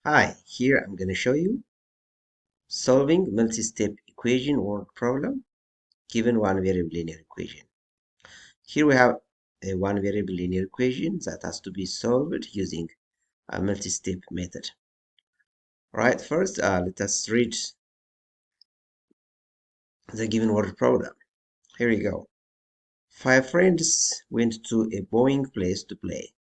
Hi, here I'm going to show you solving multi-step equation word problem given one variable linear equation. Here we have a one variable linear equation that has to be solved using a multi-step method. Right, first let us read the given word problem. Here we go. 5 friends went to a bowling place to play.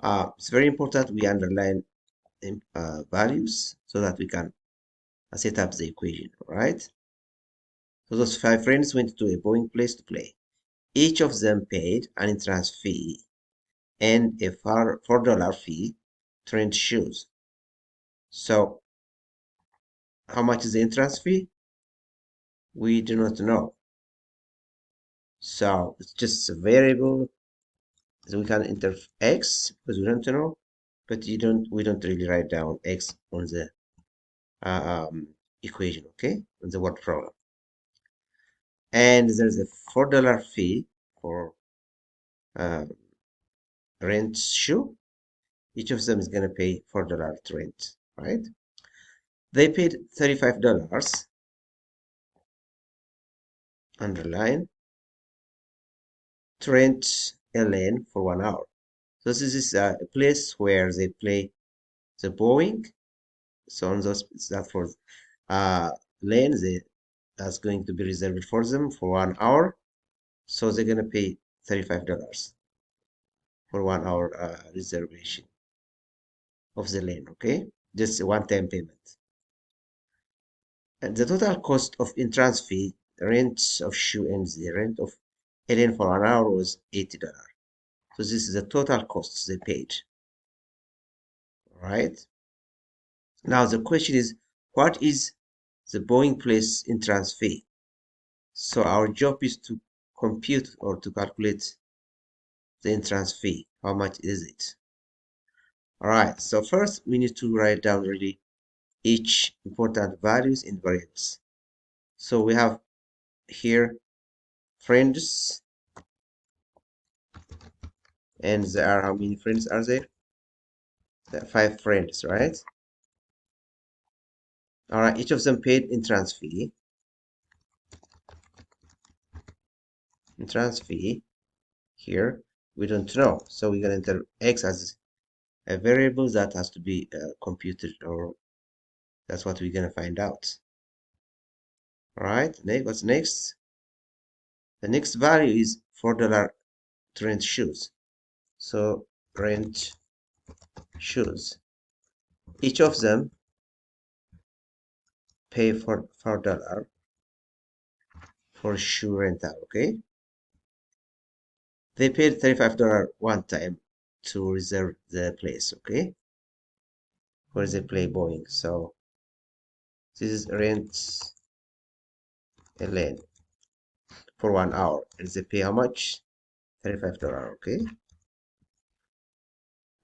It's very important we underline values so that we can set up the equation, right? So those 5 friends went to a bowling place to play. Each of them paid an entrance fee and a $4 fee to rent shoes. So, how much is the entrance fee? We do not know. So, it's just a variable. So we can enter x because we don't know, but we don't really write down x on the equation, okay, on the word problem. And there's a $4 fee for uh, rent shoe. Each of them is going to pay $4 to rent, right? They paid $35, underline, to rent a lane for 1 hour. So this is a place where they play the bowling. So on those that for lane, that's going to be reserved for them for 1 hour. So they're gonna pay $35 for 1 hour reservation of the lane. Okay, just a one-time payment. And the total cost of entrance fee, rent of shoe, and the rent of a lane for 1 hour was $80. So this is the total costs they paid. Right? Now the question is, what is the bowling place entrance fee? So our job is to compute or to calculate the entrance fee. How much is it? All right. So first we need to write down really each important values and variables. So we have here friends, and there are how many friends are there? There are 5 friends, right? All right. Each of them paid entrance fee. Entrance fee here we don't know, so we're going to enter x as a variable that has to be computed, or that's what we're going to find out. All right, what's next? The next value is $4 to rent shoes. So rent shoes, each of them pay for $4 for shoe rental. Okay, they paid $35 one time to reserve the place. Okay, where they play bowling. So this is rent a lane for 1 hour, and they pay how much? $35. Okay,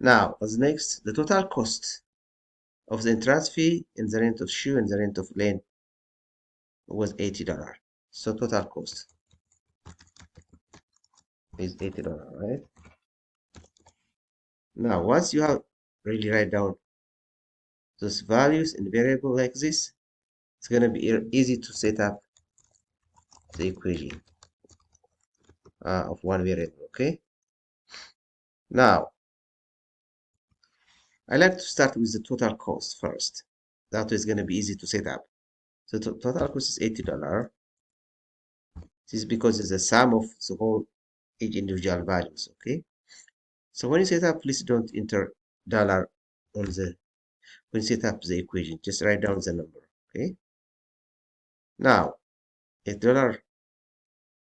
now what's next? The total cost of the entrance fee and the rent of shoe and the rent of lane was $80. So total cost is $80, right? Now once you have really write down those values in variable like this, it's gonna be easy to set up the equation of one variable. Okay, now I like to start with the total cost first. That is going to be easy to set up. So total cost is $80. This is because it's the sum of the whole each individual values. Okay, so when you set up, please don't enter dollar on the when you set up the equation. Just write down the number. Okay, now $8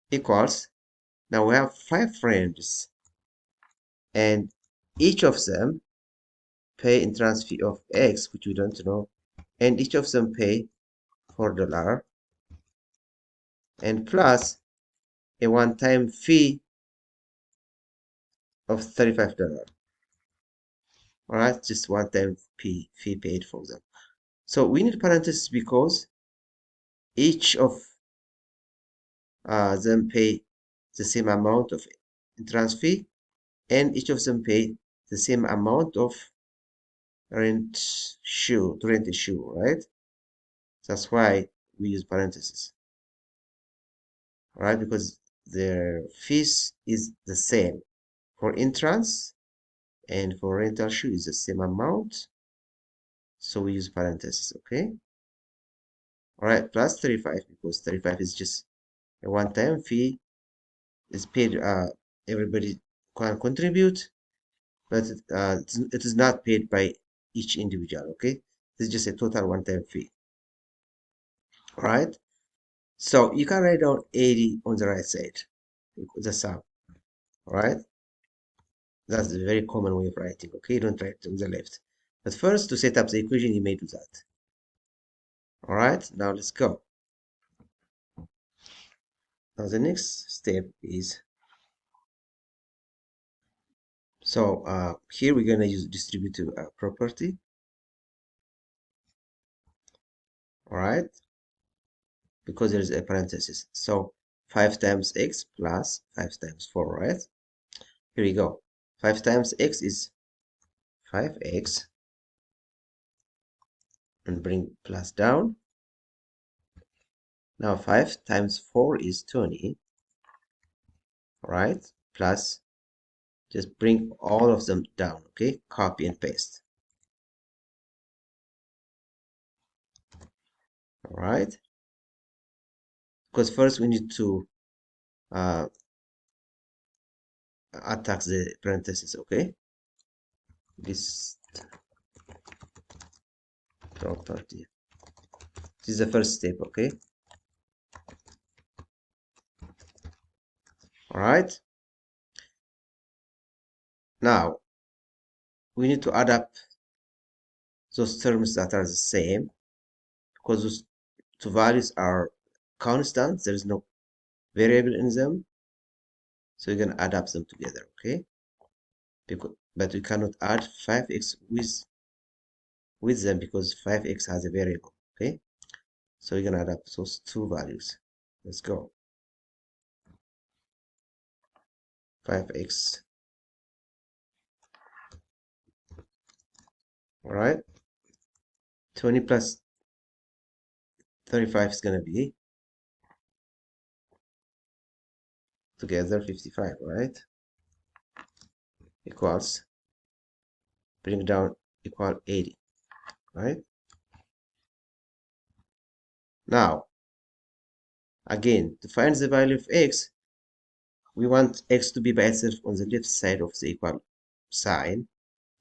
equals, now we have 5 friends and each of them pay entrance fee of X, which we don't know, and each of them pay $4 and plus a one-time fee of $35. All right, just one-time fee paid for them. So we need parentheses because each of them pay the same amount of entrance fee, and each of them pay the same amount of rent shoe, to rent a shoe, right? That's why we use parentheses, right? Because the fees is the same for entrance and for rental shoe is the same amount. So we use parentheses, okay? All right, plus 35 because 35 is just a one-time fee. Is paid, everybody can contribute, but it is not paid by each individual, okay? This is just a total one-time fee. All right, so you can write down 80 on the right side, the sum. All right, that's a very common way of writing, okay? Don't write it on the left. But first, to set up the equation, you may do that. All right, now let's go. Now the next step is, so here we're gonna use distributive property. All right, because there is a parenthesis. So 5 times x plus 5 times 4, right? Here we go. 5 times x is 5x, and bring plus down. Now 5 times 4 is 20, right? Plus, just bring all of them down, okay? Copy and paste. All right? Because first we need to attack the parentheses, okay? This property. This is the first step, okay? All right? Now, we need to add up those terms that are the same, because those two values are constant. There is no variable in them. So we're going to add up them together, okay? But we cannot add 5x with them because 5x has a variable, okay? So we're going to add up those two values. Let's go. 5x. All right. 20 plus 35 is going to be together 55, right? Equals, bring down, equal 80, right? Now, again, to find the value of x, we want x to be by itself on the left side of the equal sign.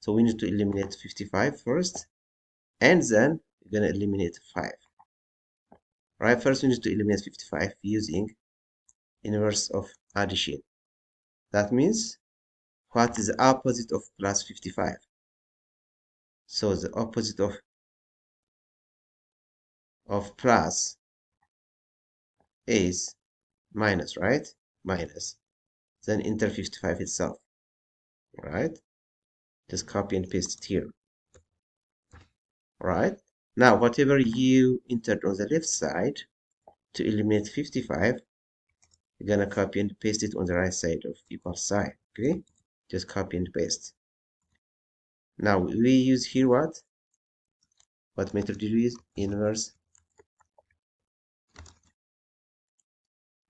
So we need to eliminate 55 first, and then we're going to eliminate 5. Right, first we need to eliminate 55 using inverse of addition. That means, what is the opposite of plus 55? So the opposite of plus is minus, right? Minus. Then enter 55 itself. Right? Just copy and paste it here. Right? Now, whatever you entered on the left side to eliminate 55, you're gonna copy and paste it on the right side of equal sign. Okay? Just copy and paste. Now we use here what? What method did we use? Inverse.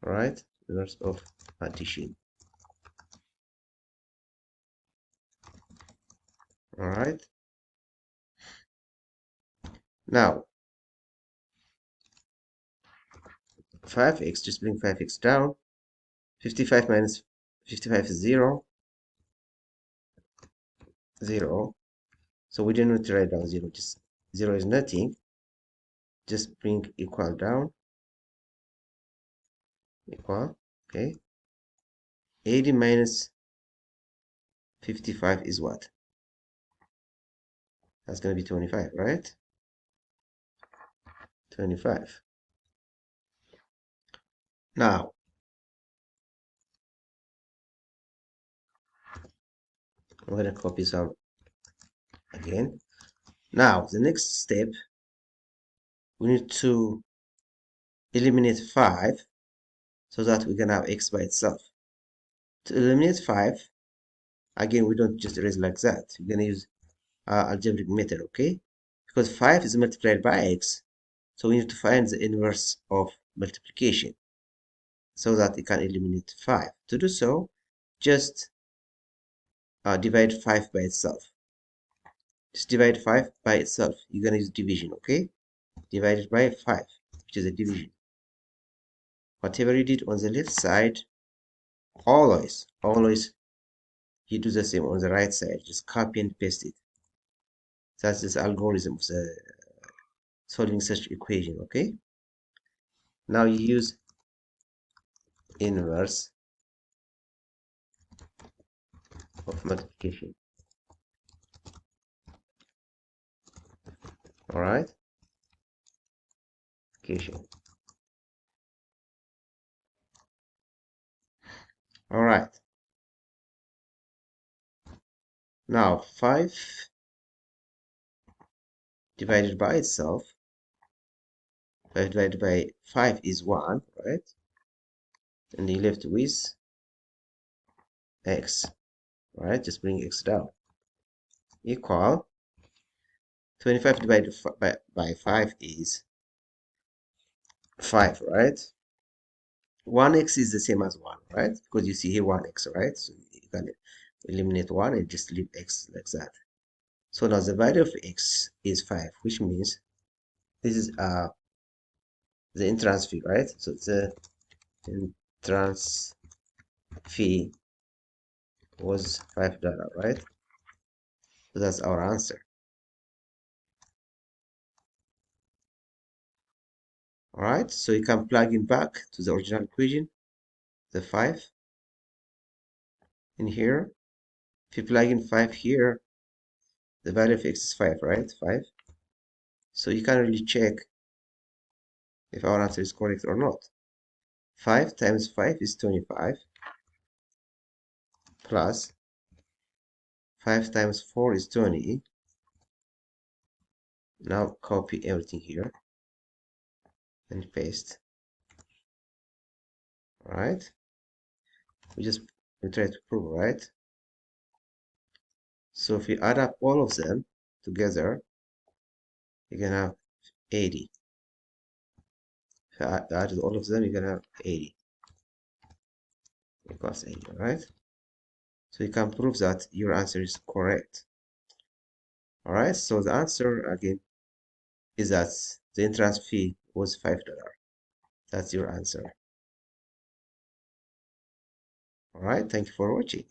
Right? Inverse of addition. All right. Now 5x, just bring 5x down. 55 minus 55 is 0. 0. So we didn't need to write down 0. Just 0 is nothing. Just bring equal down. Equal. Okay. 80 minus 55 is what? That's going to be 25, right? 25. Now, I'm going to copy some again. Now, the next step, we need to eliminate 5 so that we can have x by itself. To eliminate 5, again, we don't just erase like that. We're going to use algebraic method, okay? Because 5 is multiplied by x, so we need to find the inverse of multiplication so that we can eliminate 5. To do so, just divide 5 by itself. Just divide 5 by itself. You're going to use division, okay? Divided by 5, which is a division. Whatever you did on the left side, always you do the same on the right side. Just copy and paste it. That's this algorithm of the solving such equation, okay? Now you use inverse of multiplication. All right, multiplication. All right. Now 5 divided by itself. 5 divided by 5 is 1, right? And you left with x, right? Just bring x down. Equal 25 divided by 5 is 5, right? 1x is the same as 1, right? Because you see here 1x, right? So you can eliminate 1 and just leave x like that. So now the value of x is 5, which means this is the entrance fee, right? So the entrance fee was $5, right? So that's our answer. All right, so you can plug in back to the original equation, the 5 in here. If you plug in 5 here, the value of x is 5, right? 5. So you can really check if our answer is correct or not. 5 times 5 is 25, plus 5 times 4 is 20. Now copy everything here and paste. All right, we try to prove, right? So if you add up all of them together, you're gonna have 80. If you add all of them, you're gonna have 80 equals 80, right? So you can prove that your answer is correct. All right, so the answer again is that the entrance fee was $5. That's your answer. All right, thank you for watching.